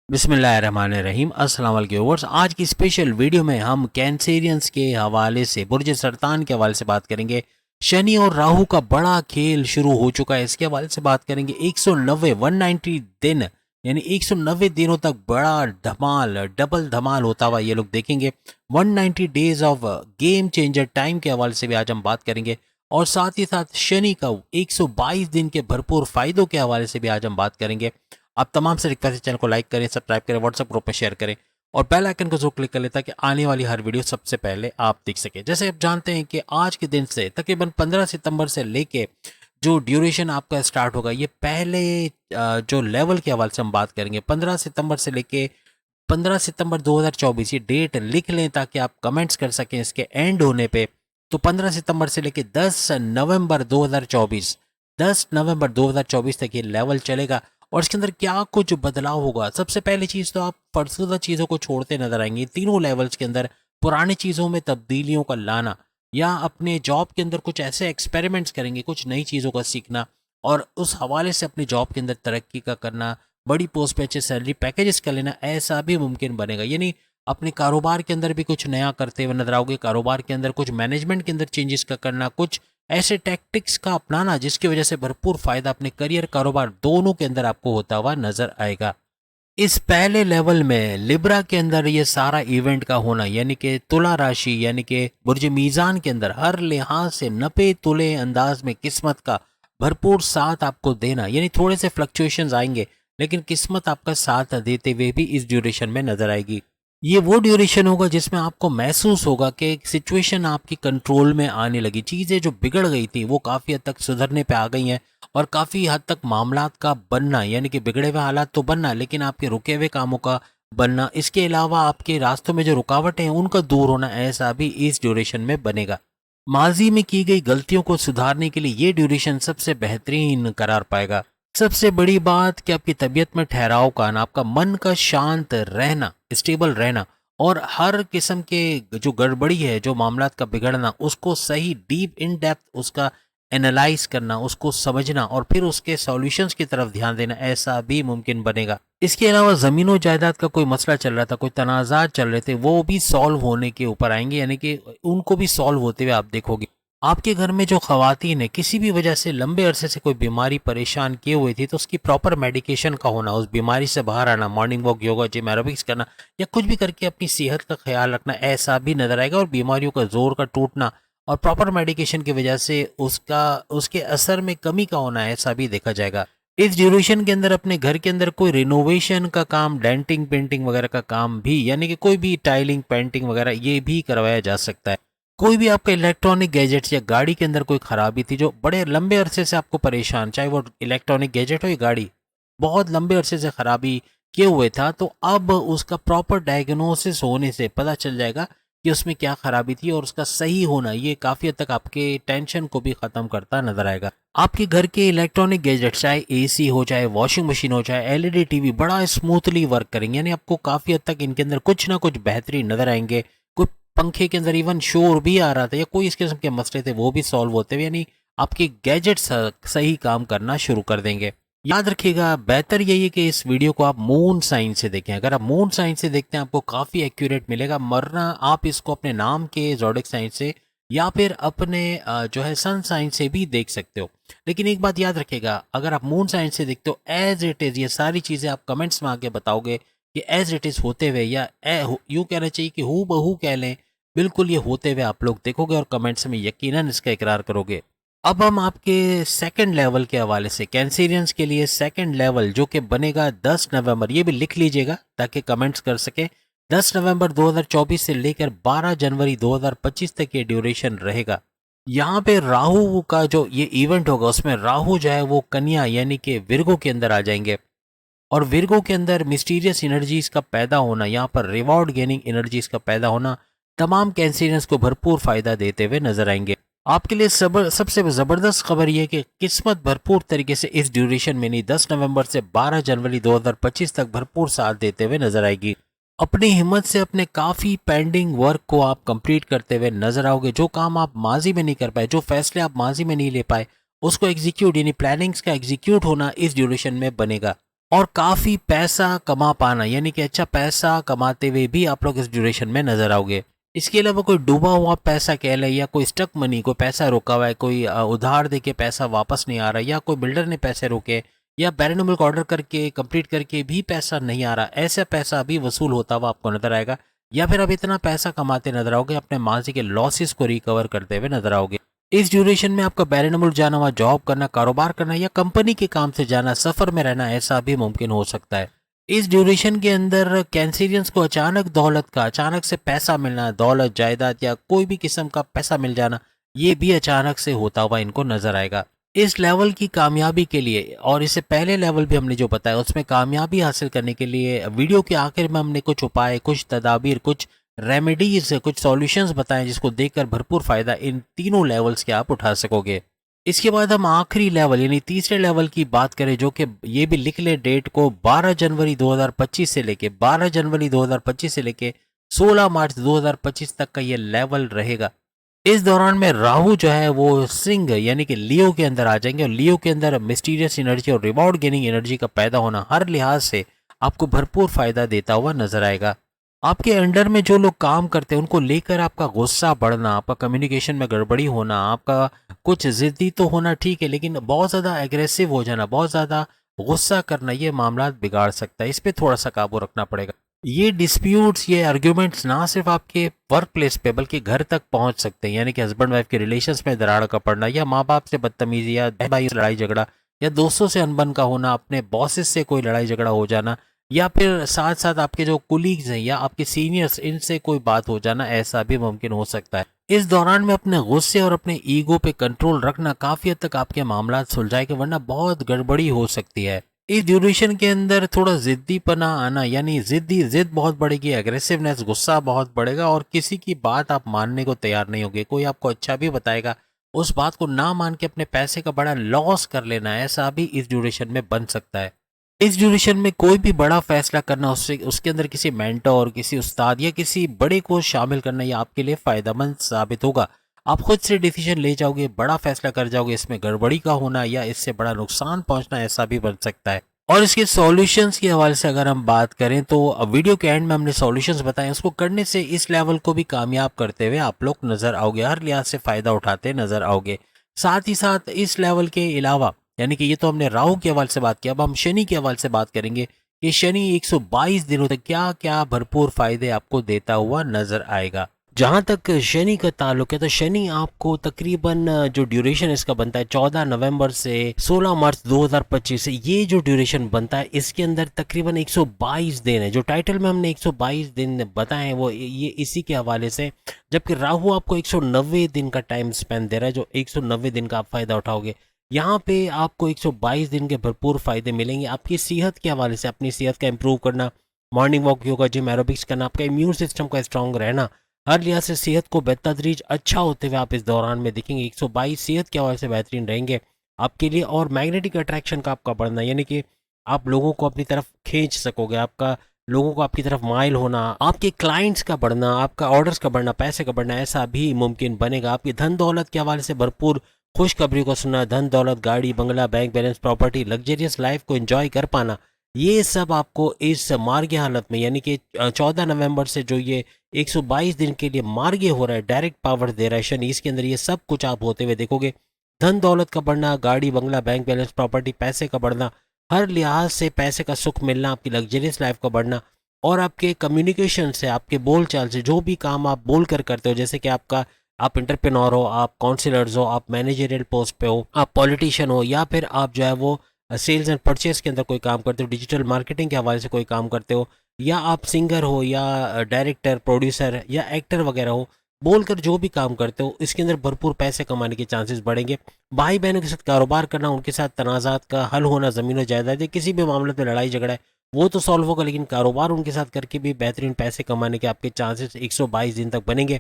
बिस्मिल्लाहिर्रहमानिर्रहीम। अस्सलाम वालेकुम व्यूअर्स। आज की स्पेशल वीडियो में हम कैंसेरियंस के हवाले से, बुर्ज सरतान के हवाले से बात करेंगे। शनि और राहु का बड़ा खेल शुरू हो चुका है, इसके हवाले से बात करेंगे। 190 दिन यानी 190 दिनों तक बड़ा धमाल, डबल धमाल होता हुआ ये लोग देखेंगे। 190 days of game changer time के हवाले से भी आज हम बात करेंगे। और साथ ही साथ शनि का 122 दिन के भरपूर फायदों के हवाले से भी आज हम बात करेंगे। आप तमाम से रिक्वेस्ट है, चैनल को लाइक करें, सब्सक्राइब करें, व्हाट्सएप ग्रुप में शेयर करें और बेल आइकन को जरूर क्लिक कर लें ताकि आने वाली हर वीडियो सबसे पहले आप देख सकें। जैसे आप जानते हैं कि आज के दिन से तकरीबन 15 सितंबर से लेके जो ड्यूरेशन आपका स्टार्ट होगा, ये पहले जो लेवल के हवाले से हम बात करेंगे। 15 सितंबर से लेके 15 सितंबर 2024 ये डेट लिख लें ताकि आप कमेंट्स कर सकें इसके एंड होने पे। तो 15 सितंबर से लेके 10 नवंबर 2024 10 नवंबर 2024 तक ये लेवल चलेगा। और इसके अंदर क्या कुछ बदलाव होगा, सबसे पहली चीज़ तो आप फर्सुदा चीज़ों को छोड़ते नजर आएंगे। तीनों लेवल्स के अंदर पुरानी चीज़ों में तब्दीलियों का लाना, या अपने जॉब के अंदर कुछ ऐसे एक्सपेरिमेंट्स करेंगे, कुछ नई चीज़ों का सीखना और उस हवाले से अपनी जॉब के अंदर तरक्की का करना, बड़ी पोस्ट पे अच्छे सैलरी पैकेजेस का लेना, ऐसा भी मुमकिन बनेगा। यानी अपने कारोबार के अंदर भी कुछ नया करते हुए नजर आओगे। कारोबार के अंदर कुछ मैनेजमेंट के अंदर चेंजेस का करना, कुछ ऐसे टैक्टिक्स का अपनाना जिसकी वजह से भरपूर फायदा अपने करियर कारोबार दोनों के अंदर आपको होता हुआ नजर आएगा। इस पहले लेवल में लिब्रा के अंदर ये सारा इवेंट का होना, यानी कि तुला राशि यानी कि बुर्ज मीज़ान के अंदर हर लिहाज से नपे तुले अंदाज में किस्मत का भरपूर साथ आपको देना, यानी थोड़े से फ्लक्चुएशंस आएंगे लेकिन किस्मत आपका साथ देते हुए भी इस ड्यूरेशन में नजर आएगी। ये वो ड्यूरेशन होगा जिसमें आपको महसूस होगा कि सिचुएशन आपकी कंट्रोल में आने लगी, चीज़ें जो बिगड़ गई थी वो काफ़ी हद तक सुधरने पे आ गई हैं और काफ़ी हद तक मामलात का बनना, यानी कि बिगड़े हुए हालात तो बनना लेकिन आपके रुके हुए कामों का बनना, इसके अलावा आपके रास्तों में जो रुकावटें हैं उनका दूर होना, ऐसा भी इस ड्यूरेशन में बनेगा। माजी में की गई गलतियों को सुधारने के लिए ये ड्यूरेशन सबसे बेहतरीन करार पाएगा। सबसे बड़ी बात कि आपकी तबीयत में ठहराव का आना, आपका मन का शांत रहना, स्टेबल रहना और हर किस्म के जो गड़बड़ी है, जो मामलात का बिगड़ना, उसको सही डीप इन डेप्थ उसका एनालाइज करना, उसको समझना और फिर उसके सॉल्यूशंस की तरफ ध्यान देना, ऐसा भी मुमकिन बनेगा। इसके अलावा ज़मीन और जायदाद का कोई मसला चल रहा था, कोई तनाज़ात चल रहे थे, वो भी सॉल्व होने के ऊपर आएंगे, यानी कि उनको भी सॉल्व होते हुए आप देखोगे। आपके घर में जो ख़वातीन है किसी भी वजह से लंबे अरसे से कोई बीमारी परेशान किए हुए थी, तो उसकी प्रॉपर मेडिकेशन का होना, उस बीमारी से बाहर आना, morning walk, yoga, gym, aerobics करना या कुछ भी करके अपनी सेहत का ख्याल रखना, ऐसा भी नजर आएगा। और बीमारियों का जोर का टूटना और प्रॉपर मेडिकेशन की वजह से उसके असर में कमी का होना, ऐसा भी देखा जाएगा। इस ड्यूरेशन के अंदर अपने घर के अंदर कोई रिनोवेशन का काम, डेंटिंग पेंटिंग वगैरह का काम भी, यानी कि कोई भी टाइलिंग पेंटिंग वगैरह ये भी करवाया जा सकता है। कोई भी आपका इलेक्ट्रॉनिक गैजेट्स या गाड़ी के अंदर कोई खराबी थी जो बड़े लंबे अरसे से आपको परेशान, चाहे वो इलेक्ट्रॉनिक गैजेट हो या गाड़ी, बहुत लंबे अरसे से खराबी किए हुए था, तो अब उसका प्रॉपर डायग्नोसिस होने से पता चल जाएगा कि उसमें क्या खराबी थी और उसका सही होना ये काफ़ी हद तक आपके टेंशन को भी ख़त्म करता नजर आएगा। आपके घर के इलेक्ट्रॉनिक गैजेट, चाहे एसी हो, चाहे वॉशिंग मशीन हो, चाहे एलईडी टीवी, बड़ा स्मूथली वर्क करेंगे, यानी आपको काफ़ी हद तक इनके अंदर कुछ ना कुछ बेहतरीन नजर आएंगे। पंखे के अंदर इवन शोर भी आ रहा था या कोई इस किस्म के मसले थे वो भी सॉल्व होते हुए, यानी आपके गैजेट्स सही काम करना शुरू कर देंगे। याद रखिएगा, बेहतर यही है कि इस वीडियो को आप मून साइन से देखें। अगर आप मून साइन से देखते हैं आपको काफ़ी एक्यूरेट मिलेगा, वरना आप इसको अपने नाम के ज़ोडिक साइन से या फिर अपने जो है सन साइन से भी देख सकते हो। लेकिन एक बात याद रखिएगा, अगर आप मून साइन से देखते हो एज इट इज़, ये सारी चीज़ें आप कमेंट्स में आके बताओगे कि एज इट इज़ होते हुए, या यूँ कहना चाहिए कि हू बहू कह लें, बिल्कुल ये होते हुए आप लोग देखोगे और कमेंट्स में यकीनन इसका इकरार करोगे। अब हम आपके सेकंड लेवल के हवाले से, कैंसेरियंस के लिए सेकंड लेवल जो कि बनेगा 10 नवंबर, ये भी लिख लीजिएगा ताकि कमेंट्स कर सके। 10 नवंबर 2024 से लेकर 12 जनवरी 2025 तक ये ड्यूरेशन रहेगा। यहाँ पे राहु का जो ये इवेंट होगा उसमें राहु जो है वो कन्या यानी कि विर्गो के अंदर आ जाएंगे और विर्गो के अंदर मिस्टीरियस एनर्जीज का पैदा होना, यहाँ पर रिवॉर्ड गेनिंग एनर्जीज का पैदा होना तमाम कैंसेरियंस को भरपूर फायदा देते हुए नजर आएंगे। आपके लिए सबसे ज़बरदस्त खबर यह कि किस्मत भरपूर तरीके से इस ड्यूरेशन में नहीं, 10 नवंबर से 12 जनवरी 2025 तक भरपूर साथ देते हुए नजर आएगी। अपनी हिम्मत से अपने काफ़ी पेंडिंग वर्क को आप कंप्लीट करते हुए नजर आओगे। जो काम आप माजी में नहीं कर पाए, जो फैसले आप माजी में नहीं ले पाए, उसको एग्जीक्यूट यानी प्लानिंग्स का एग्जीक्यूट होना इस ड्यूरेशन में बनेगा। और काफ़ी पैसा कमा पाना, यानी कि अच्छा पैसा कमाते हुए भी आप लोग इस ड्यूरेशन में नज़र आओगे। इसके अलावा कोई डूबा हुआ पैसा कह लें, या कोई स्टक मनी, कोई पैसा रुका हुआ है, कोई उधार दे के पैसा वापस नहीं आ रहा, या कोई बिल्डर ने पैसे रोके, या पैरानॉर्मल का ऑर्डर करके कंप्लीट करके भी पैसा नहीं आ रहा, ऐसा पैसा भी वसूल होता हुआ आपको नजर आएगा। या फिर आप इतना पैसा कमाते नजर आओगे, अपने माजी के लॉसेस को रिकवर करते हुए नजर आओगे। इस ड्यूरेशन में आपका पैरानॉर्मल जाना, वहाँ जॉब करना, कारोबार करना, या कंपनी के काम से जाना, सफर में रहना, ऐसा भी मुमकिन हो सकता है। इस ड्यूरेशन के अंदर कैंसेरियंस को अचानक दौलत का, अचानक से पैसा मिलना, दौलत, जायदाद या कोई भी किस्म का पैसा मिल जाना, ये भी अचानक से होता हुआ इनको नजर आएगा। इस लेवल की कामयाबी के लिए, और इससे पहले लेवल भी हमने जो बताया, उसमें कामयाबी हासिल करने के लिए वीडियो के आखिर में हमने कुछ उपाय, कुछ तदाबीर, कुछ रेमेडीज, कुछ सॉल्यूशंस बताएं, जिसको देखकर भरपूर फायदा इन तीनों लेवल्स के आप उठा सकोगे। इसके बाद हम आखिरी लेवल यानी तीसरे लेवल की बात करें, जो कि ये भी लिख ले डेट को, 12 जनवरी 2025 से लेके 12 जनवरी 2025 से लेके 16 मार्च 2025 तक का ये लेवल रहेगा। इस दौरान में राहु जो है वो सिंह यानी कि लियो के अंदर आ जाएंगे, और लियो के अंदर मिस्टीरियस एनर्जी और रिवॉर्ड गेनिंग एनर्जी का पैदा होना हर लिहाज से आपको भरपूर फायदा देता हुआ नजर आएगा। आपके अंडर में जो लोग काम करते हैं उनको लेकर आपका गुस्सा बढ़ना, आपका कम्युनिकेशन में गड़बड़ी होना, आपका कुछ जिद्दी तो होना ठीक है, लेकिन बहुत ज़्यादा एग्रेसिव हो जाना, बहुत ज़्यादा गुस्सा करना, ये मामला बिगाड़ सकता है। इस पर थोड़ा सा काबू रखना पड़ेगा। ये डिस्प्यूट्स, ये आर्ग्यूमेंट्स ना सिर्फ आपके वर्क प्लेस पे बल्कि घर तक पहुंच सकते हैं, यानी कि हस्बैंड वाइफ के रिलेशंस में दरार का पड़ना, या माँ बाप से बदतमीजी, या बहन भाई से लड़ाई झगड़ा, या दोस्तों से अनबन का होना, अपने बॉसेस से कोई लड़ाई झगड़ा हो जाना, या फिर साथ साथ आपके जो कुलीग्स हैं या आपके सीनियर्स, इनसे कोई बात हो जाना, ऐसा भी मुमकिन हो सकता है। इस दौरान में अपने गुस्से और अपने ईगो पे कंट्रोल रखना काफी हद तक आपके मामला सुलझाएगा, वरना बहुत गड़बड़ी हो सकती है। इस ड्यूरेशन के अंदर थोड़ा जिद्दीपना आना, यानी जिद बहुत बढ़ेगी, एग्रेसिवनेस, गुस्सा बहुत बढ़ेगा, और किसी की बात आप मानने को तैयार नहीं होगे। कोई आपको अच्छा भी बताएगा, उस बात को ना मान के अपने पैसे का बड़ा लॉस कर लेना, ऐसा भी इस ड्यूरेशन में बन सकता है। इस ड्यूरेशन में कोई भी बड़ा फैसला करना, उससे उसके अंदर किसी मेंटर, किसी उस्ताद या किसी बड़े को शामिल करना, ये आपके लिए फायदेमंद साबित होगा। आप खुद से डिसीजन ले जाओगे, बड़ा फैसला कर जाओगे, इसमें गड़बड़ी का होना या इससे बड़ा नुकसान पहुंचना, ऐसा भी बन सकता है। और इसके सॉल्यूशंस के हवाले से अगर हम बात करें तो वीडियो के एंड में हमने सॉल्यूशंस बताए, उसको करने से इस लेवल को भी कामयाब करते हुए आप लोग नजर आओगे, हर लिहाज से फायदा उठाते नजर आओगे। साथ ही साथ इस लेवल के अलावा, यानी कि ये तो हमने राहु के हवाले से बात किया, अब हम शनि के हवाले से बात करेंगे कि शनि 122 दिनों तक क्या क्या भरपूर फायदे आपको देता हुआ नजर आएगा। जहां तक शनि का ताल्लुक है, तो शनि आपको तकरीबन जो ड्यूरेशन इसका बनता है 14 नवंबर से 16 मार्च 2025 से, ये जो ड्यूरेशन बनता है इसके अंदर तकरीबन 122 दिन है। जो टाइटल में हमने 122 दिन बताए हैं वो ये इसी के हवाले से, जबकि राहु आपको 190 दिन का टाइम स्पेन दे रहा है, जो 190 दिन का आप फायदा उठाओगे। यहाँ पे आपको 122 दिन के भरपूर फायदे मिलेंगे। आपकी सेहत के हवाले से, अपनी सेहत का इंप्रूव करना, morning walk, yoga, gym, aerobics करना, आपका इम्यून सिस्टम का स्ट्रांग रहना, हर लिहाज से सेहत को बेतदरीज अच्छा होते हुए आप इस दौरान में देखेंगे। 122 सेहत के हवाले से बेहतरीन रहेंगे आपके लिए। और मैग्नेटिक अट्रैक्शन का आपका बढ़ना, यानी कि आप लोगों को अपनी तरफ खींच सकोगे, आपका लोगों को आपकी तरफ माइल होना, आपके क्लाइंट्स का बढ़ना, आपका ऑर्डर्स का बढ़ना, पैसे का बढ़ना, ऐसा भी मुमकिन बनेगा। आपकी धन दौलत के हवाले से भरपूर खुशखबरी को सुनना, धन दौलत, गाड़ी, बंगला, bank balance, property, luxurious life को एंजॉय कर पाना, ये सब आपको इस मार्गी हालत में, यानी कि 14 नवंबर से जो ये 122 दिन के लिए मार्गी हो रहा है, डायरेक्ट पावर दे रहा है शनि, इसके अंदर ये सब कुछ आप होते हुए देखोगे। धन दौलत का बढ़ना, गाड़ी, बंगला, बैंक बैलेंस, प्रॉपर्टी, पैसे का बढ़ना, हर लिहाज से पैसे का सुख मिलना, आपकी लग्जरियस लाइफ का बढ़ना, और आपके कम्युनिकेशन से, आपके बोल चाल से, जो भी काम आप बोल कर करते हो, जैसे कि आप इंटरप्रेन्योर हो, आप काउंसिलर्स हो, आप मैनेजरियल पोस्ट पे हो, आप पॉलिटिशियन हो, या फिर आप जो है वो सेल्स एंड परचेस के अंदर कोई काम करते हो, डिजिटल मार्केटिंग के हवाले से कोई काम करते हो, या आप सिंगर हो, या डायरेक्टर, प्रोड्यूसर या एक्टर वगैरह हो, बोलकर जो भी काम करते हो, इसके अंदर भरपूर पैसे कमाने के चांसेस बढ़ेंगे। भाई बहनों के साथ कारोबार करना, उनके साथ तनाज़ात का हल होना, ज़मीन जायदाद, किसी भी मामले में लड़ाई झगड़ा है वो तो सॉल्व होगा, लेकिन कारोबार उनके साथ करके भी बेहतरीन पैसे कमाने के आपके चांसेस 122 दिन तक बनेंगे।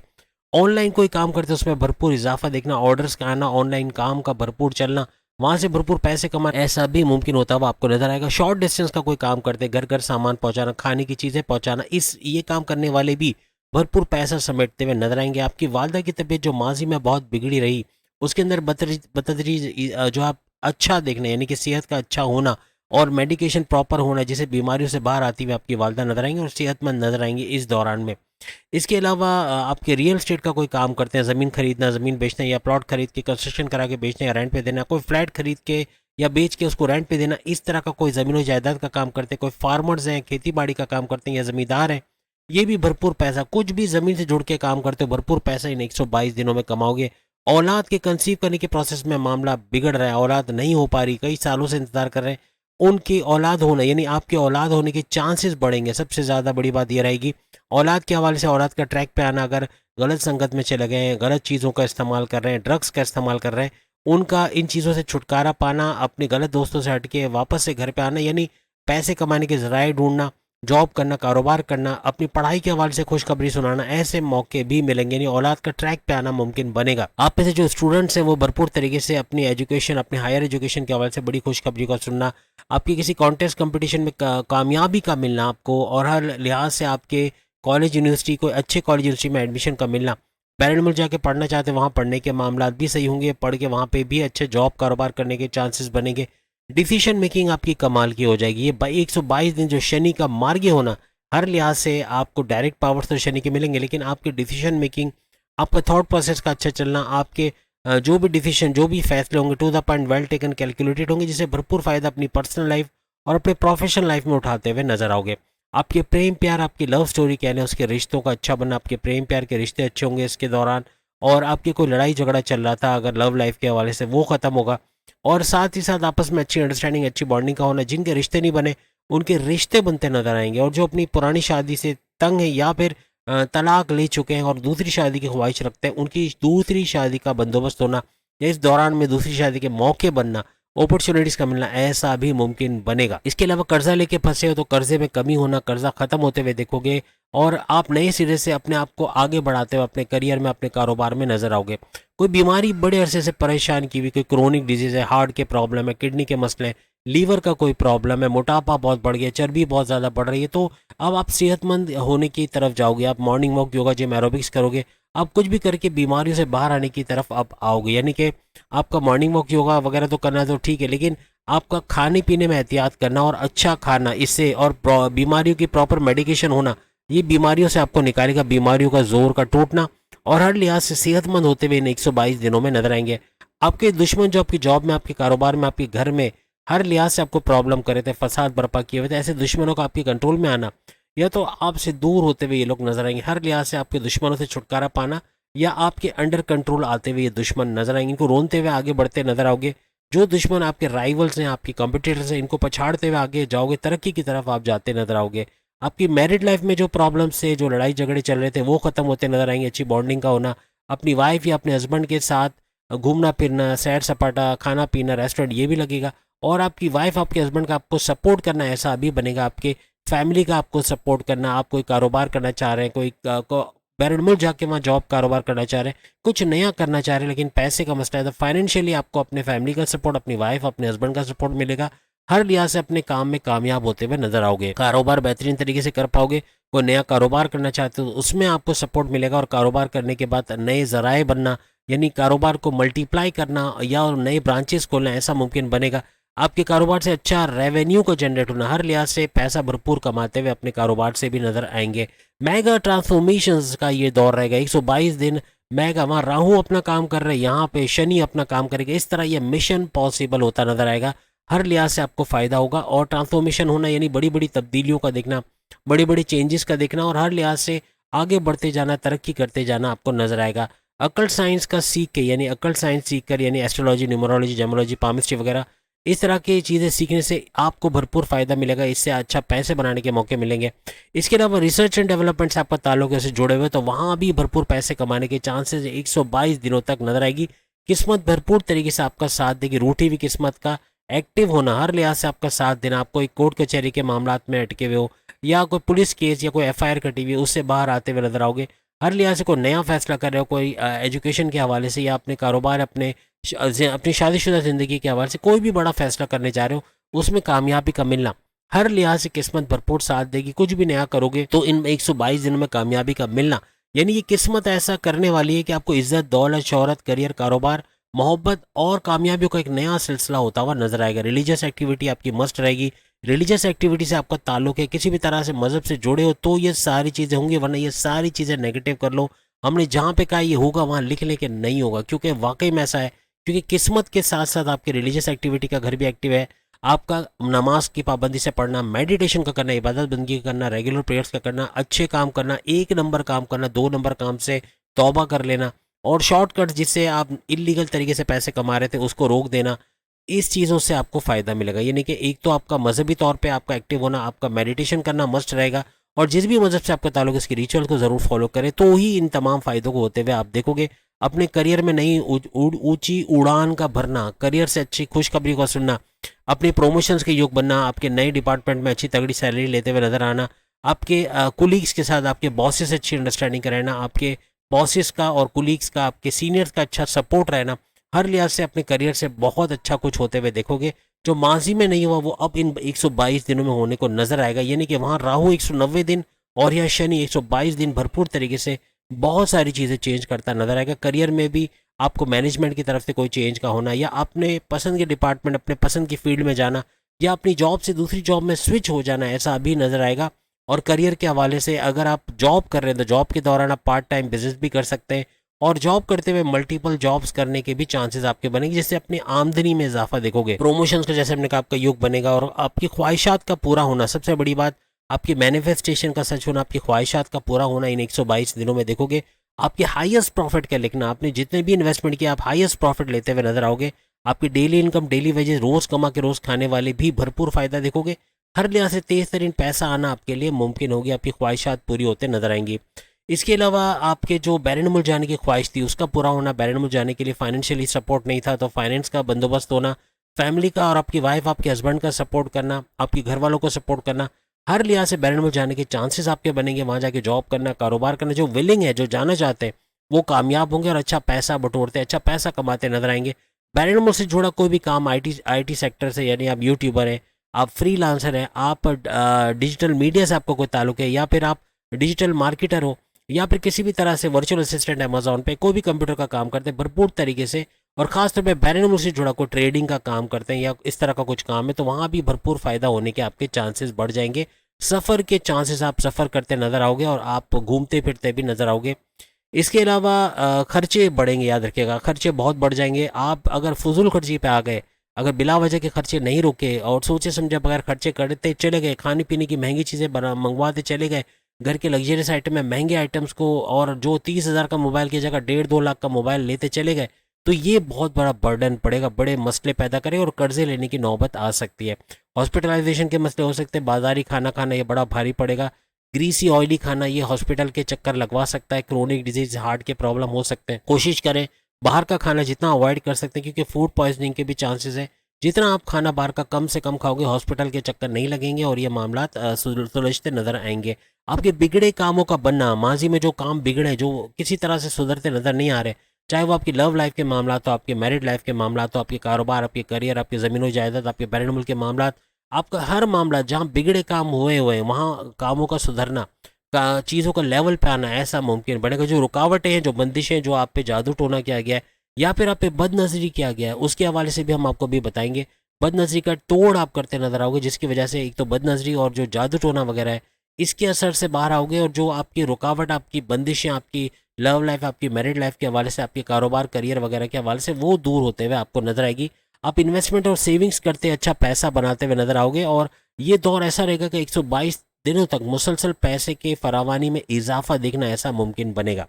ऑनलाइन कोई काम करते हो उसमें भरपूर इजाफा देखना, ऑर्डर्स का आना, ऑनलाइन काम का भरपूर चलना, वहां से भरपूर पैसे कमाना, ऐसा भी मुमकिन होता हुआ आपको नजर आएगा। शॉर्ट डिस्टेंस का कोई काम करते, घर घर सामान पहुंचाना, खाने की चीजें पहुंचाना, ये काम करने वाले भी भरपूर पैसा समेटते हुए नजर आएंगे। आपकी वालदा की तबीयत जो माजी में बहुत बिगड़ी रही, उसके अंदर बतदरीज जो आप अच्छा देखना, यानी कि सेहत का अच्छा होना, और मेडिकेशन प्रॉपर होना, जिसे बीमारियों से बाहर आती हुई आपकी वालदा नजर आएंगी और सेहतमंद नजर आएंगी इस दौरान में। इसके अलावा आपके रियल एस्टेट का कोई काम करते हैं, ज़मीन खरीदना, ज़मीन बेचना, या प्लॉट खरीद के कंस्ट्रक्शन करा के बेचना या रेंट पे देना, कोई फ्लैट खरीद के या बेच के उसको रेंट पे देना, इस तरह का कोई ज़मीन जायदाद का काम करते हैं, कोई फार्मर्स हैं, खेती बाड़ी का काम करते हैं या ज़मींदार हैं, ये भी भरपूर पैसा, कुछ भी ज़मीन से जुड़ के काम करते हो, भरपूर पैसा इन 122 दिनों में कमाओगे। औलाद के कंसीव करने के प्रोसेस में मामला बिगड़ रहा है, औलाद नहीं हो पा रही, कई सालों से इंतजार कर रहे हैं, उनकी औलाद होना यानी आपके औलाद होने के चांसेस बढ़ेंगे। सबसे ज़्यादा बड़ी बात यह रहेगी औलाद के हवाले से, औलाद का ट्रैक पे आना, अगर गलत संगत में चले गए हैं, गलत चीज़ों का इस्तेमाल कर रहे हैं, ड्रग्स का इस्तेमाल कर रहे हैं, उनका इन चीज़ों से छुटकारा पाना, अपने गलत दोस्तों से हटके वापस से घर पे आना, यानी पैसे कमाने के ज़राए ढूंढना, जॉब करना, कारोबार करना, अपनी पढ़ाई के हवाले से खुशखबरी सुनाना, ऐसे मौके भी मिलेंगे, यानी औलाद का ट्रैक पे आना मुमकिन बनेगा। आप में से जो स्टूडेंट्स हैं वो भरपूर तरीके से अपनी एजुकेशन, अपने हायर एजुकेशन के हवाले से बड़ी खुशखबरी का सुनना, आपकी किसी कॉन्टेस्ट कंपटीशन में कामयाबी का मिलना आपको, और हर लिहाज से आपके कॉलेज यूनिवर्सिटी, कोई अच्छे कॉलेज यूनिवर्सिटी में एडमिशन का मिलना, पेरेंट मुल्क जाके पढ़ना चाहते हैं, वहाँ पढ़ने के मामला भी सही होंगे, पढ़ के वहाँ पे भी अच्छे जॉब कारोबार करने के चांसेस बनेंगे। डिसीजन मेकिंग आपकी कमाल की हो जाएगी। ये 122 दिन जो शनि का मार्गी होना, हर लिहाज से आपको डायरेक्ट पावर्स तो शनि के मिलेंगे, लेकिन आपके डिसीजन मेकिंग, आपका थॉट प्रोसेस का अच्छा चलना, आपके जो भी डिसीजन, जो भी फैसले होंगे to the point, well taken, calculated होंगे, जिससे भरपूर फायदा अपनी पर्सनल लाइफ और अपने प्रोफेशनल लाइफ में उठाते हुए नजर आओगे। आपके प्रेम प्यार, आपकी लव स्टोरी कह लें, उसके रिश्तों का अच्छा बनना, आपके प्रेम प्यार के रिश्ते अच्छे होंगे इसके दौरान, और आपकी कोई लड़ाई झगड़ा चल रहा था अगर लव लाइफ के हवाले से, वो खत्म होगा, और साथ ही साथ आपस में अच्छी अंडरस्टैंडिंग, अच्छी बॉन्डिंग का होना। जिनके रिश्ते नहीं बने उनके रिश्ते बनते नजर आएंगे, और जो अपनी पुरानी शादी से तंग है या फिर तलाक ले चुके हैं और दूसरी शादी की ख्वाहिश रखते हैं, उनकी दूसरी शादी का बंदोबस्त होना या इस दौरान में दूसरी शादी के मौके बनना, अपॉर्चुनिटीज का मिलना, ऐसा भी मुमकिन बनेगा। इसके अलावा कर्जा लेके फंसे हो तो कर्जे में कमी होना, कर्जा खत्म होते हुए देखोगे, और आप नए सिरे से अपने आप को आगे बढ़ाते हुए अपने करियर में, अपने कारोबार में नजर आओगे। कोई बीमारी बड़े अरसे से परेशान की हुई, कोई क्रोनिक डिजीज है, हार्ट के प्रॉब्लम है, किडनी के मसले हैं, लीवर का कोई प्रॉब्लम है, मोटापा बहुत बढ़ गया, चर्बी बहुत ज़्यादा बढ़ रही है, तो अब आप सेहतमंद होने की तरफ जाओगे। आप morning walk, yoga, gym, aerobics करोगे, आप कुछ भी करके बीमारियों से बाहर आने की तरफ आप आओगे। यानी कि आपका मॉर्निंग वॉक, योगा वगैरह तो करना तो ठीक है, लेकिन आपका खाने पीने में एहतियात करना और अच्छा खाना, इससे और बीमारियों की प्रॉपर मेडिकेशन होना, ये बीमारियों से आपको निकालेगा, बीमारियों का जोर का टूटना, और हर लिहाज से सेहतमंद होते हुए इन 122 दिनों में नजर आएंगे। आपके दुश्मन जो आपकी जॉब में, आपके कारोबार में, आपके घर में हर लिहाज से आपको प्रॉब्लम करे थे, फसाद बर्पा किए हुए थे, ऐसे दुश्मनों का आपके कंट्रोल में आना, या तो आपसे दूर होते हुए ये लोग नजर आएंगे। हर लिहाज से आपके दुश्मनों से छुटकारा पाना या आपके अंडर कंट्रोल आते हुए ये दुश्मन नजर आएंगे, इनको रोनते हुए आगे बढ़ते नजर आओगे। जो दुश्मन आपके राइवल्स हैं, आपके कॉम्पिटिटर्स हैं, इनको पछाड़ते हुए आगे जाओगे, तरक्की की तरफ आप जाते नजर आओगे। आपकी मैरिड लाइफ में जो प्रॉब्लम्स थे, जो लड़ाई झगड़े चल रहे थे, वो खत्म होते नजर आएंगे, अच्छी बॉन्डिंग का होना, अपनी वाइफ या अपने हस्बैंड के साथ घूमना फिरना, सैर सपाटा, खाना पीना, रेस्टोरेंट, ये भी लगेगा, और आपकी वाइफ, आपके हस्बैंड का आपको सपोर्ट करना ऐसा अभी बनेगा, आपके फैमिली का आपको सपोर्ट करना। आप कोई कारोबार करना चाह रहे हैं, कोई बैरन मुल्क जाके वहाँ जॉब कारोबार करना चाह रहे हैं, कुछ नया करना चाह रहे हैं, लेकिन पैसे का मसला है, तो फाइनेंशियली आपको अपने फैमिली का सपोर्ट, अपनी वाइफ, अपने हस्बैंड का सपोर्ट मिलेगा। हर लिहाज से अपने काम में कामयाब होते हुए नजर आओगे, कारोबार बेहतरीन तरीके से कर पाओगे। कोई नया कारोबार करना चाहते हो तो उसमें आपको सपोर्ट मिलेगा, और कारोबार करने के बाद नए जराए बनना, यानी कारोबार को मल्टीप्लाई करना या नए ब्रांचेस खोलना, ऐसा मुमकिन बनेगा। आपके कारोबार से अच्छा रेवेन्यू को जनरेट होना, हर लिहाज से पैसा भरपूर कमाते हुए अपने कारोबार से भी नजर आएंगे। मेगा ट्रांसफॉर्मेशंस का ये दौर रहेगा, 122 दिन मेगा, वहाँ राहु अपना काम कर रहे हैं, यहाँ पे शनि अपना काम करेगा, इस तरह ये मिशन पॉसिबल होता नजर आएगा। हर लिहाज से आपको फायदा होगा, और ट्रांसफॉर्मेशन होना यानी बड़ी बड़ी तब्दीलियों का देखना, बड़ी बड़ी चेंजेस का देखना, और हर लिहाज से आगे बढ़ते जाना, तरक्की करते जाना आपको नजर आएगा। अकल्ट साइंस का सीख के, यानी अकल्ट साइंस सीख कर, यानी एस्ट्रोलॉजी, न्यूमरोलॉजी, जेमोलॉजी, पामिस्ट्री वगैरह, इस तरह की चीज़ें सीखने से आपको भरपूर फायदा मिलेगा, इससे अच्छा पैसे बनाने के मौके मिलेंगे। इसके अलावा रिसर्च एंड डेवलपमेंट से आपका ताल्लुक से जुड़े हुए, तो वहाँ भी भरपूर पैसे कमाने के चांसेस 122 दिनों तक नजर आएगी। किस्मत भरपूर तरीके से आपका साथ देगी, रूठी हुई किस्मत का एक्टिव होना, हर लिहाज से आपका साथ देना। आप कोई कोर्ट कचहरी के मामला में अटके हुए हो, या कोई पुलिस केस या कोई FIR कटी हुई है, उससे बाहर आते हुए नजर आओगे। हर लिहाज से कोई नया फैसला कर रहे हो, कोई एजुकेशन के हवाले से, या अपने कारोबार, अपनी शादीशुदा ज़िंदगी के हवाले से कोई भी बड़ा फैसला करने जा रहे हो, उसमें कामयाबी का मिलना, हर लिहाज से किस्मत भरपूर साथ देगी। कुछ भी नया करोगे तो इन 122 दिनों में कामयाबी का मिलना, यानी ये किस्मत ऐसा करने वाली है कि आपको इज्जत, दौलत, शोहरत, करियर, कारोबार मोहब्बत और कामयाबियों का एक नया सिलसिला होता हुआ नजर आएगा। रिलीजियस एक्टिविटी आपकी मस्ट रहेगी। रिलीजियस एक्टिविटी से आपका ताल्लुक है, किसी भी तरह से मजहब से जुड़े हो तो ये सारी चीज़ें होंगी, वरना ये सारी चीज़ें नेगेटिव कर लो। हमने जहाँ पे कहा ये होगा वहाँ लिख ले के नहीं होगा, क्योंकि वाकई में ऐसा है। क्योंकि किस्मत के साथ साथ आपके रिलीजियस एक्टिविटी का घर भी एक्टिव है। आपका नमाज की पाबंदी से पढ़ना, मेडिटेशन का करना, इबादत बंदगी का करना, रेगुलर प्रेयर्स का करना, अच्छे काम करना, 1 नंबर काम करना, 2 नंबर काम से तौबा कर लेना, और शॉर्टकट जिससे आप इलीगल तरीके से पैसे कमा रहे थे उसको रोक देना। इस चीज़ों से आपको फ़ायदा मिलेगा। यानी कि एक तो आपका मजहबी तौर पे आपका एक्टिव होना, आपका मेडिटेशन करना मस्ट रहेगा, और जिस भी मजहब से आपका ताल्लुक है इसकी रिचुअल को ज़रूर फॉलो करें, तो ही इन तमाम फ़ायदों को होते हुए आप देखोगे। अपने करियर में नई ऊंची उड़ान का भरना, करियर से अच्छी खुशखबरी को सुनना, अपने प्रमोशंस के योग बनना, आपके नए डिपार्टमेंट में अच्छी तगड़ी सैलरी लेते हुए नजर आना, आपके कुलीग्स के साथ, आपके बॉसेस से अच्छी अंडरस्टैंडिंग का रहना, आपके बॉसेस का और कुलीग्स का, आपके सीनियर्स का अच्छा सपोर्ट रहना, हर लिहाज से अपने करियर से बहुत अच्छा कुछ होते हुए देखोगे। जो माजी में नहीं हुआ वो अब इन 122 दिनों में होने को नजर आएगा। यानी कि वहाँ राहु 190 दिन और यह शनि 122 दिन भरपूर तरीके से बहुत सारी चीज़ें चेंज करता नजर आएगा। करियर में भी आपको मैनेजमेंट की तरफ से कोई चेंज का होना, या अपने पसंद के डिपार्टमेंट, अपने पसंद की फील्ड में जाना, या अपनी जॉब से दूसरी जॉब में स्विच हो जाना, ऐसा अभी नजर आएगा। और करियर के हवाले से अगर आप जॉब कर रहे हैं तो जॉब के दौरान आप पार्ट टाइम बिजनेस भी कर सकते हैं, और जॉब करते हुए मल्टीपल जॉब्स करने के भी चांसेस आपके बनेंगे, जिससे अपनी आमदनी में इजाफा देखोगे। प्रमोशंस का जैसे हमने कहा आपका योग बनेगा, और आपकी ख्वाहिशात का पूरा होना, सबसे बड़ी बात आपकी मैनिफेस्टेशन का सच होना, आपकी ख्वाहिशात का पूरा होना इन 122 दिनों में देखोगे। आपके हाईएस्ट प्रॉफिट क्या लिखना, आपने जितने भी इन्वेस्टमेंट किया आप हाईएस्ट प्रॉफिट लेते हुए नजर आओगे। आपकी डेली इनकम, डेली वेजेस, रोज कमा के रोज खाने वाले भी भरपूर फायदा देखोगे। हर लिहाज से तेज तरीन पैसा आना आपके लिए मुमकिन होगी, आपकी ख्वाहिशात पूरी होते नजर आएंगी। इसके अलावा आपके जो बैरन मुल्क जाने की ख्वाहिश थी उसका पूरा होना, बैरन मुल्क जाने के लिए फाइनेंशियली सपोर्ट नहीं था तो फाइनेंस का बंदोबस्त होना, फैमिली का और आपकी वाइफ, आपके हस्बैंड का सपोर्ट करना, आपके घर वालों को सपोर्ट करना, हर लिहाज से बैरन मुल्क जाने के चांसेस आपके बनेंगे। वहाँ जाके जॉब करना, कारोबार करना, जो विलिंग है, जो जाना चाहते हैं वो कामयाब होंगे और अच्छा पैसा बटोरते, अच्छा पैसा कमाते नजर आएंगे। बैरन मुल्क से जुड़ा कोई भी काम आईटी सेक्टर से, यानी आप यूट्यूबर हैं, आप फ्रीलांसर हैं, आप डिजिटल मीडिया से आपको कोई ताल्लुक है, या फिर आप डिजिटल मार्केटर हो, या फिर किसी भी तरह से वर्चुअल असिस्टेंट अमेजोन पे कोई भी कंप्यूटर का काम करते हैं भरपूर तरीके से, और खासतौर पे बैरन मुल्क से जुड़ा कोई ट्रेडिंग का काम करते हैं या इस तरह का कुछ काम है, तो वहाँ भी भरपूर फायदा होने के आपके चांसेस बढ़ जाएंगे। सफ़र के चांसेस, आप सफ़र करते नजर आओगे और आप घूमते फिरते भी नजर आओगे। इसके अलावा खर्चे बढ़ेंगे, याद रखिएगा खर्चे बहुत बढ़ जाएंगे। आप अगर फजूल खर्ची पे आ गए, अगर बिला वजह के खर्चे नहीं रुके और सोचे समझे बगैर खर्चे करते चले गए, खाने पीने की महंगी चीज़ें बना मंगवाते चले गए, घर के लग्जरियस आइटम में महंगे आइटम्स को, और जो 30,000 का मोबाइल की जगह 1.5-2 लाख का मोबाइल लेते चले गए, तो ये बहुत बड़ा बर्डन पड़ेगा, बड़े मसले पैदा करे और कर्जे लेने की नौबत आ सकती है। हॉस्पिटलाइजेशन के मसले हो सकते हैं, बाजारी खाना खाना ये बड़ा भारी पड़ेगा, ग्रीसी ऑयली खाना ये हॉस्पिटल के चक्कर लगवा सकता है, क्रोनिक डिजीज, हार्ट के प्रॉब्लम हो सकते हैं। कोशिश करें बाहर का खाना जितना अवॉइड कर सकते हैं, क्योंकि फूड पॉइजनिंग के भी चांसेस है। जितना आप खाना बाहर का कम से कम खाओगे, हॉस्पिटल के चक्कर नहीं लगेंगे और ये मामला सुलझते नजर आएंगे। आपके बिगड़े कामों का बनना, माजी में जो काम बिगड़े, जो किसी तरह से सुधरते नजर नहीं आ रहे, चाहे वो आपकी लव लाइफ के मामला तो, आपके मैरिड लाइफ के मामला तो, आपके कारोबार, आपके करियर, आपके ज़मीन जायदाद, आपके बैरन मुल्क के मामला, आपका हर मामला जहाँ बिगड़े काम हुए हुए वहाँ कामों का सुधरना, का चीज़ों का लेवल पे आना ऐसा मुमकिन बनेगा। जो रुकावटें हैं, जो बंदिशें, जो आप पे जादू टोना किया गया है या फिर आप पे बदनजरी किया गया है, उसके हवाले से भी हम आपको भी बताएंगे। बदनजरी का तोड़ आप करते नजर आओगे, जिसकी वजह से एक तो बदनजरी और जो जादू टोना वगैरह है इसके असर से बाहर आओगे, और जो आपकी रुकावट, आपकी बंदिशें, आपकी लव लाइफ, आपकी मैरिड लाइफ के हवाले से, आपके कारोबार, करियर वगैरह के हवाले से, वो दूर होते हुए आपको नजर आएगी। आप इन्वेस्टमेंट और सेविंग्स करते अच्छा पैसा बनाते हुए नजर आओगे, और ये दौर ऐसा रहेगा कि 122 दिनों तक मुसलसल पैसे के फरावानी में इजाफा देखना ऐसा मुमकिन बनेगा।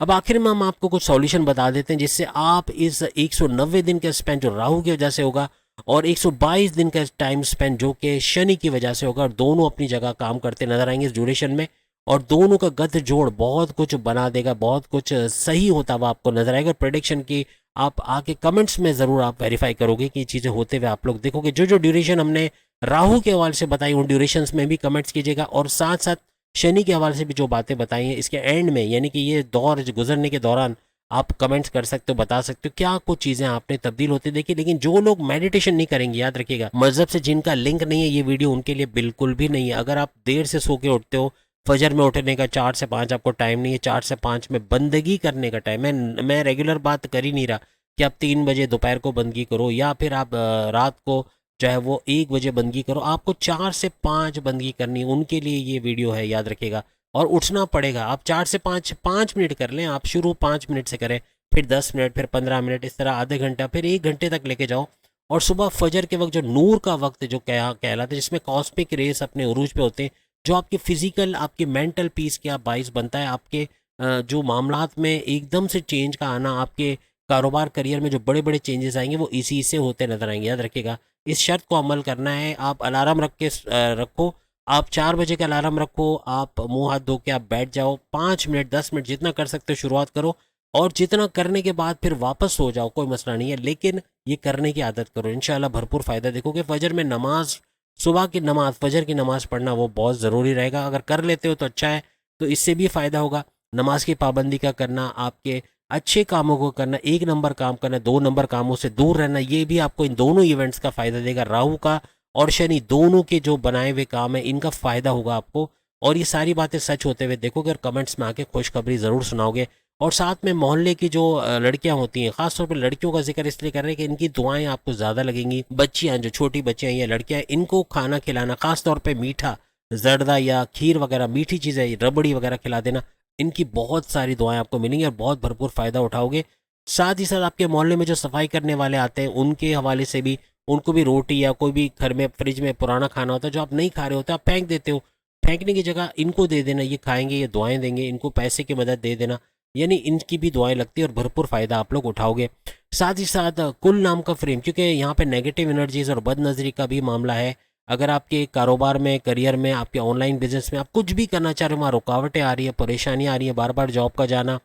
अब आखिर में हम आपको कुछ सॉल्यूशन बता देते हैं जिससे आप इस 190 दिन का स्पेंड जो राहु की वजह से होगा और 122 दिन का टाइम स्पेंड जो कि शनि की वजह से होगा, और दोनों अपनी जगह काम करते नजर आएंगे इस ड्यूरेशन में, और दोनों का गठ जोड़ बहुत कुछ बना देगा, बहुत कुछ सही होता हुआ आपको नजर आएगा। प्रेडिक्शन की आप आके कमेंट्स में ज़रूर आप वेरीफाई करोगे कि चीज़ें होते हुए आप लोग देखोगे। जो जो ड्यूरेशन हमने राहु के हवाले से बताई उन ड्यूरेशंस में भी कमेंट्स कीजिएगा, और साथ साथ शनि के हवाले से भी जो बातें बताई हैं इसके एंड में, यानी कि ये दौर गुजरने के दौरान आप कमेंट्स कर सकते हो, बता सकते हो क्या कुछ चीज़ें आपने तब्दील होती देखी। लेकिन जो लोग मेडिटेशन नहीं करेंगे, याद रखिएगा मजहब से जिनका लिंक नहीं है, ये वीडियो उनके लिए बिल्कुल भी नहीं है। अगर आप देर से सो के उठते हो, फजर में उठने का 4 से 5 आपको टाइम नहीं है, 4 से 5 में बंदगी करने का टाइम है। मैं रेगुलर बात कर ही नहीं रहा, कि आप 3 बजे दोपहर को बंदगी करो या फिर आप रात को जो है वो 1 बजे बंदगी करो। आपको 4 से 5 बंदगी करनी है, उनके लिए ये वीडियो है, याद रखिएगा। और उठना पड़ेगा। आप 4 से 5 मिनट कर लें, आप शुरू 5 मिनट से करें, फिर 10 मिनट, फिर 15 मिनट, इस तरह आधे घंटा, फिर 1 घंटे तक लेके जाओ। और सुबह फजर के वक्त जो नूर का वक्त जो कहलाता है, जिसमें कॉस्मिक रेस अपने उरूज पे होते हैं, जो आपकी फिजिकल आपकी मेंटल पीस के आप बाइस बनता है, आपके जो मामलात में एकदम से चेंज का आना, आपके कारोबार करियर में जो बड़े बड़े चेंजेस आएंगे वो इसी से होते नजर आएंगे। याद रखिएगा, इस शर्त को अमल करना है। आप अलार्म रख के रखो, आप 4 बजे का अलार्म रखो, आप मुंह हाथ धो के आप बैठ जाओ, 5 मिनट 10 मिनट जितना कर सकते हो शुरुआत करो, और जितना करने के बाद फिर वापस सो जाओ, कोई मसला नहीं है, लेकिन ये करने की आदत करो। इंशाल्लाह भरपूर फ़ायदा देखोगे। फजर में नमाज, सुबह की नमाज, फजर की नमाज पढ़ना वो बहुत ज़रूरी रहेगा। अगर कर लेते हो तो अच्छा है, तो इससे भी फ़ायदा होगा। नमाज की पाबंदी का करना, आपके अच्छे कामों को करना, 1 नंबर काम करना, 2 नंबर कामों से दूर रहना, ये भी आपको इन दोनों इवेंट्स का फ़ायदा देगा। राहु का और शनि दोनों के जो बनाए हुए काम है, इनका फ़ायदा होगा आपको। और ये सारी बातें सच होते हुए देखोगे और कमेंट्स में आके खुशखबरी ज़रूर सुनाओगे। और साथ में मोहल्ले की जो लड़कियां होती हैं, खासतौर पर लड़कियों का जिक्र इसलिए कर रहे हैं कि इनकी दुआएं आपको ज़्यादा लगेंगी। बच्चियां, जो छोटी बच्चियां या लड़कियां, इनको खाना खिलाना, खासतौर पे मीठा, जर्दा या खीर वगैरह, मीठी चीज़ें, रबड़ी वगैरह खिला देना, इनकी बहुत सारी दुआएं आपको मिलेंगी और बहुत भरपूर फ़ायदा उठाओगे। साथ ही साथ आपके मोहल्ले में जो सफाई करने वाले आते हैं, उनके हवाले से भी, उनको भी रोटी या कोई भी घर में फ्रिज में पुराना खाना होता है जो आप नहीं खा रहे होते, आप फेंक देते हो, फेंकने की जगह इनको दे देना, ये खाएंगे, ये दुआएं देंगे, इनको पैसे की मदद दे देना, यानी इनकी भी दुआएं लगती है और भरपूर फ़ायदा आप लोग उठाओगे। साथ ही साथ कुल नाम का फ्रेम, क्योंकि यहाँ पे नेगेटिव एनर्जीज और बदनजरी का भी मामला है। अगर आपके कारोबार में, करियर में, आपके ऑनलाइन बिजनेस में आप कुछ भी करना चाह रहे हो, वहाँ रुकावटें आ रही है, परेशानी आ रही है, बार बार जॉब का जाना,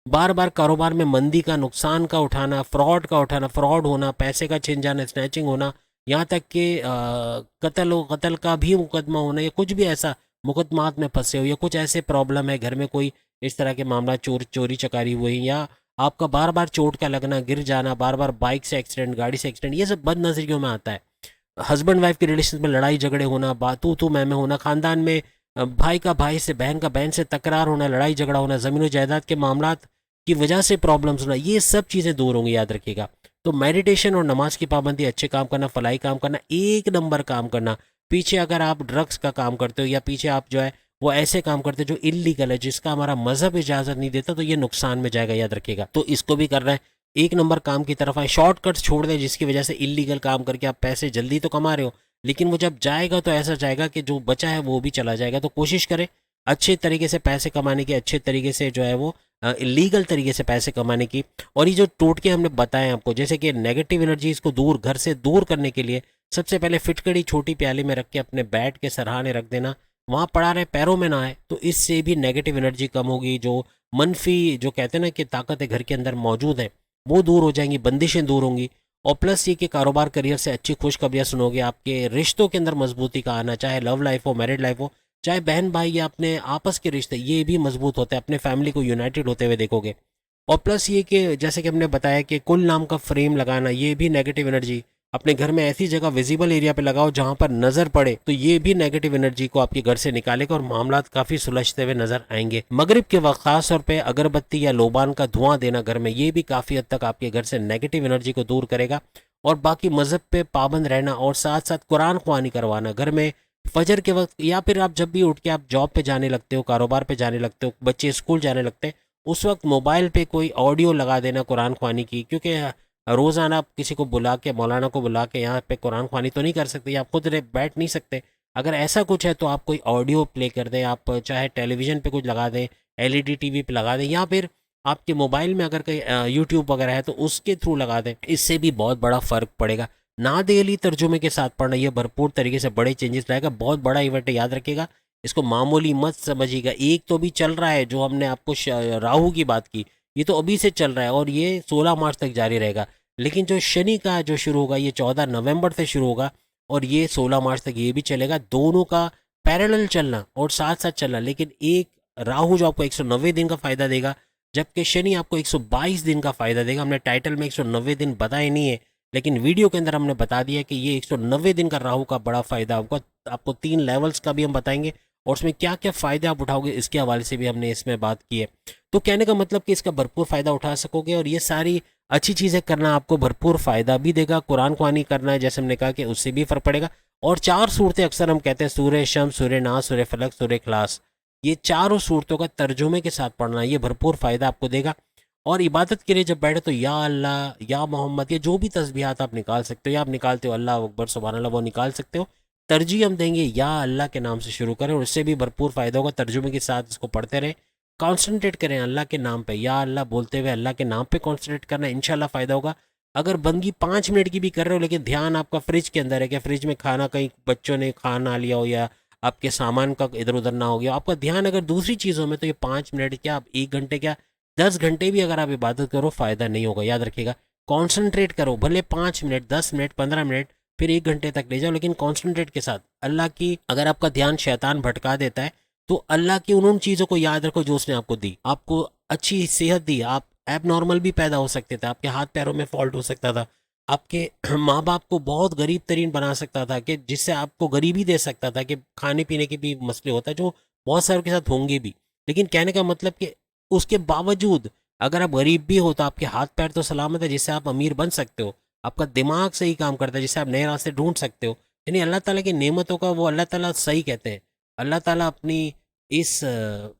बार बार कारोबार में मंदी का, नुकसान का उठाना, फ्रॉड का उठाना, फ्रॉड होना, पैसे का छिन जाना, स्नैचिंग होना, यहाँ तक कि कत्ल का भी मुकदमा होना, या कुछ भी ऐसा मुकदमात में फंसे हो, या कुछ ऐसे प्रॉब्लम है घर में, कोई इस तरह के मामला, चोरी चकारी हुई, या आपका बार बार चोट का लगना, गिर जाना, बार बार बाइक से एक्सीडेंट, गाड़ी से एक्सीडेंट, ये सब बदनजरियों में आता है। हस्बैंड वाइफ के रिलेशन में लड़ाई झगड़े होना, तू मैं होना, खानदान में भाई का भाई से, बहन का बहन से तकरार होना, लड़ाई झगड़ा होना, ज़मीन जायदाद के मामला की वजह से प्रॉब्लम्स होना, ये सब चीज़ें दूर होंगी, याद रखिएगा। तो मेडिटेशन और नमाज की पाबंदी, अच्छे काम करना, फलाई काम करना, 1 नंबर काम करना। पीछे अगर आप ड्रग्स का काम करते हो, या पीछे आप जो है वो ऐसे काम करते हो जो इलीगल है, जिसका हमारा मजहब इजाज़त नहीं देता, तो ये नुकसान में जाएगा, याद रखिएगा। तो इसको भी कर रहे हैं, 1 नंबर काम की तरफ आए, शॉर्टकट्स छोड़ दें, जिसकी वजह से इलीगल काम करके आप पैसे जल्दी तो कमा रहे हो, लेकिन वो जब जाएगा तो ऐसा जाएगा कि जो बचा है वो भी चला जाएगा। तो कोशिश करें अच्छे तरीके से पैसे कमाने की, अच्छे तरीके से जो है वो इलीगल तरीके से पैसे कमाने की। और ये जो टोटके हमने बताए आपको, जैसे कि नेगेटिव एनर्जीज को दूर, घर से दूर करने के लिए, सबसे पहले फिटकड़ी छोटी प्याली में रख के अपने बेड के सराहने रख देना, वहाँ पड़ा रहे, पैरों में ना आए, तो इससे भी नेगेटिव एनर्जी कम होगी। जो मनफी, जो कहते हैं ना कि ताकतें घर के अंदर मौजूद है, वो दूर हो जाएंगी, बंदिशें दूर होंगी। और प्लस ये कि कारोबार करियर से अच्छी खुशखबरियाँ सुनोगे, आपके रिश्तों के अंदर मजबूती का आना, चाहे लव लाइफ हो, मैरिड लाइफ हो, चाहे बहन भाई या अपने आपस के रिश्ते, ये भी मजबूत होते हैं, अपने फैमिली को यूनाइटेड होते हुए देखोगे। और प्लस ये कि जैसे कि हमने बताया कि कुल नाम का फ्रेम लगाना, ये भी नेगेटिव एनर्जी, अपने घर में ऐसी जगह विजिबल एरिया पे लगाओ जहां पर नजर पड़े, तो ये भी नेगेटिव एनर्जी को आपके घर से निकालेगा और मामला काफी सुलझते हुए नजर आएंगे। मगरिब के वक्त खास तौर पे अगरबत्ती या लोबान का धुआं देना घर में, ये भी काफी हद तक आपके घर से नेगेटिव एनर्जी को दूर करेगा। और बाकी मजहब पे पाबंद रहना, और साथ साथ कुरान ख्वानी करवाना घर में फजर के वक्त, या फिर आप जब भी उठ के आप जॉब पे जाने लगते हो, कारोबार पे जाने लगते हो, बच्चे स्कूल जाने लगते हैं, उस वक्त मोबाइल पे कोई ऑडियो लगा देना कुरान ख्वानी की, क्योंकि रोज़ाना आप किसी को बुला के, मौलाना को बुला के यहाँ पे कुरान ख्वानी तो नहीं कर सकते, या आप खुद बैठ नहीं सकते। अगर ऐसा कुछ है तो आप कोई ऑडियो प्ले कर दें, आप चाहे टेलीविज़न पे कुछ लगा दें, एलईडी टीवी पे लगा दें, या फिर आपके मोबाइल में अगर कहीं यूट्यूब वगैरह है तो उसके थ्रू लगा दें, इससे भी बहुत बड़ा फ़र्क पड़ेगा। नादेली तर्जुमे के साथ पढ़ना, ये भरपूर तरीके से बड़े चेंजेस लाएगा, बहुत बड़ा इवेंट है, याद रखिएगा। इसको मामूली मत समझिएगा। एक तो भी चल रहा है, जो हमने आपको राहु की बात की, ये तो अभी से चल रहा है और ये 16 मार्च तक जारी रहेगा। लेकिन जो शनि का जो शुरू होगा, ये 14 नवंबर से शुरू होगा और ये 16 मार्च तक ये भी चलेगा। दोनों का पैरेलल चलना और साथ साथ चलना, लेकिन एक राहु जो आपको 190 दिन का फायदा देगा, जबकि शनि आपको 122 दिन का फायदा देगा। हमने टाइटल में 190 दिन बताए नहीं है, लेकिन वीडियो के अंदर हमने बता दिया कि ये 190 दिन का राहु का बड़ा फायदा होगा। आपको 3 लेवल्स का भी हम बताएंगे और उसमें क्या क्या फ़ायदे आप उठाओगे, इसके हवाले से भी हमने इसमें बात की है। तो कहने का मतलब कि इसका भरपूर फ़ायदा उठा सकोगे और ये सारी अच्छी चीज़ें करना आपको भरपूर फ़ायदा भी देगा। कुरान ख्वानी करना है जैसे हमने कहा कि उससे भी फ़र्क पड़ेगा। और 4 सूरतें अक्सर हम कहते हैं, सूरह शम्स, सूरह नास, सूरह फलक, सूरह इखलास, ये चारों सूरतों का तर्जुमे के साथ पढ़ना, ये भरपूर फ़ायदा आपको देगा। और इबादत के लिए जब बैठे तो या अल्लाह, या मोहम्मद, या जो भी तस्बीहात आप निकाल सकते हो, या आप निकालते हो अल्लाह अकबर, सुभान अल्लाह, वो निकाल सकते हो। तरजीह हम देंगे या अल्लाह के नाम से शुरू करें, और इससे भी भरपूर फ़ायदा होगा। तर्जुमे के साथ इसको पढ़ते रहें, कॉन्सनट्रेट करें अल्लाह के नाम पे, या अल्लाह बोलते हुए अल्लाह के नाम पे कॉन्सनट्रेट करना, इंशाल्लाह फ़ायदा होगा। अगर बंदगी 5 मिनट की भी कर रहे हो लेकिन ध्यान आपका फ्रिज के अंदर है, कि फ्रिज में खाना कहीं बच्चों ने खा ना लिया हो, या आपके सामान का इधर उधर ना हो गया, आपका ध्यान अगर दूसरी चीज़ों में, तो ये 5 मिनट क्या, आप 1 घंटे क्या, 10 घंटे भी अगर आप इबादत करो फ़ायदा नहीं होगा। याद रखिएगा, कॉन्सनट्रेट करो, भले 5 मिनट, 10 मिनट, 15 मिनट, फिर 1 घंटे तक ले जाओ, लेकिन कॉन्सनट्रेट के साथ अल्लाह की। अगर आपका ध्यान शैतान भटका देता है तो अल्लाह की उन चीज़ों को याद रखो जो उसने आपको दी। आपको अच्छी सेहत दी, आप एब नॉर्मल भी पैदा हो सकते थे, आपके हाथ पैरों में फॉल्ट हो सकता था, आपके माँ बाप को बहुत गरीब तरीन बना सकता था, कि जिससे आपको गरीबी दे सकता था, कि खाने पीने के भी मसले होता है जो बहुत सारों के साथ होंगे भी। लेकिन कहने का मतलब कि उसके बावजूद अगर आप गरीब भी हो तो आपके हाथ पैर तो सलामत है, जिससे आप अमीर बन सकते हो। आपका दिमाग सही काम करता है, जिससे आप नए रास्ते ढूंढ सकते हो। यानी अल्लाह ताला की नेमतों का वो अल्लाह ताला सही कहते हैं। अल्लाह ताला अपनी इस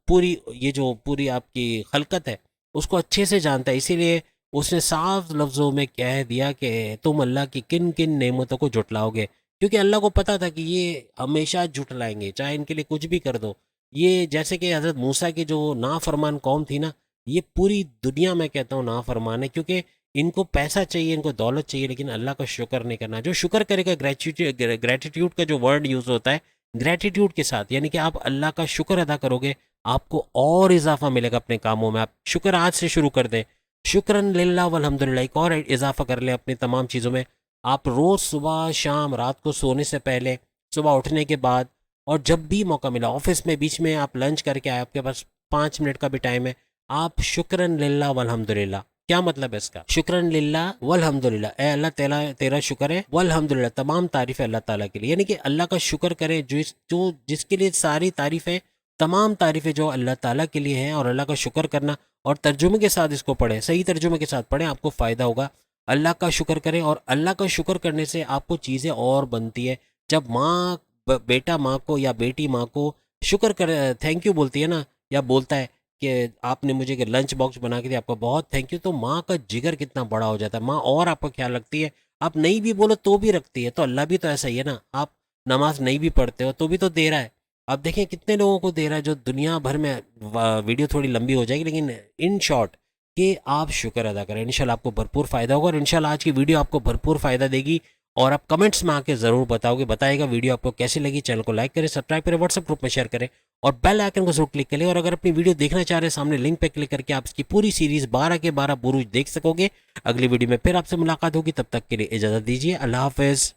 पूरी, ये जो पूरी आपकी खलकत है उसको अच्छे से जानता है, इसीलिए उसने साफ लफ्ज़ों में कह दिया कि तुम अल्लाह की किन किन नेमतों को जुटलाओगे, क्योंकि अल्लाह को पता था कि ये हमेशा जुटलाएंगे, चाहे इनके लिए कुछ भी कर दो। ये जैसे कि हज़रत मूसा की जो नाफरमान कौम थी ना, ये पूरी दुनिया में कहता हूँ नाफरमान है, क्योंकि इनको पैसा चाहिए, इनको दौलत चाहिए, लेकिन अल्लाह का शुक्र नहीं करना। जो शुक्र करेगा, ग्रेटिट्यूड का जो वर्ड यूज़ होता है, ग्रेटिट्यूड के साथ, यानी कि आप अल्लाह का शुक्र अदा करोगे, आपको और इजाफा मिलेगा अपने कामों में। आप शुक्र आज से शुरू कर दें, शुक्रन लिल्लाह वल्हम्दुलिल्लाह, एक और इजाफा कर लें अपनी तमाम चीज़ों में। आप रोज़ सुबह शाम, रात को सोने से पहले, सुबह उठने के बाद, और जब भी मौका मिला, ऑफिस में बीच में आप लंच करके आए, आपके पास 5 मिनट का भी टाइम है, आप शुक्रन लिल्लाह वल्हम्दुलिल्लाह। क्या मतलब है इसका? शुक्रन लिल्लाह वल्हम्दुलिल्लाह, ए अल्लाह तेरा तेरा शुक्र है, वल्हम्दुलिल्लाह, तमाम तारीफ़ है अल्लाह ताला के लिए। यानी कि अल्लाह का शुक्र करें, जो जिसके लिए सारी तारीफ़ें, तमाम तारीफ़ें जो अल्लाह ताला के लिए हैं, और अल्लाह का शुक्र करना। और तर्जुमे के साथ इसको पढ़ें, सही तर्जुमे के साथ पढ़ें, आपको फ़ायदा होगा। अल्लाह का शुक्र करें, और अल्लाह का शुक्र करने से आपको चीज़ें और बनती है। जब माँ बेटा माँ को, या बेटी माँ को शुक्र कर, थैंक यू बोलती है ना, या बोलता है कि आपने मुझे लंच बॉक्स बना के दिया, आपका बहुत थैंक यू, तो माँ का जिगर कितना बड़ा हो जाता है। माँ और आपका ख्याल रखती है, आप नहीं भी बोलो तो भी रखती है। तो अल्लाह भी तो ऐसा ही है ना, आप नमाज नहीं भी पढ़ते हो तो भी तो दे रहा है। आप देखें कितने लोगों को दे रहा है, जो दुनिया भर में, वीडियो थोड़ी लंबी हो जाएगी, लेकिन इन शॉर्ट, कि आप शुक्र अदा करें, इंशाल्लाह आपको भरपूर फ़ायदा होगा। और इंशाल्लाह आज की वीडियो आपको भरपूर फ़ायदा देगी, और आप कमेंट्स में आके ज़रूर बताएगा वीडियो आपको कैसी लगी। चैनल को लाइक करें, सब्सक्राइब करें, व्हाट्सएप ग्रुप में शेयर करें, और बेल आइकन को जरूर क्लिक करें। और अगर अपनी वीडियो देखना चाह रहे हैं, सामने लिंक पे क्लिक करके आप इसकी पूरी सीरीज़ 12 के 12 बुरूज देख सकोगे। अगली वीडियो में फिर आपसे मुलाकात होगी, तब तक के लिए इजाज़त दीजिए, अल्लाह हाफिज़।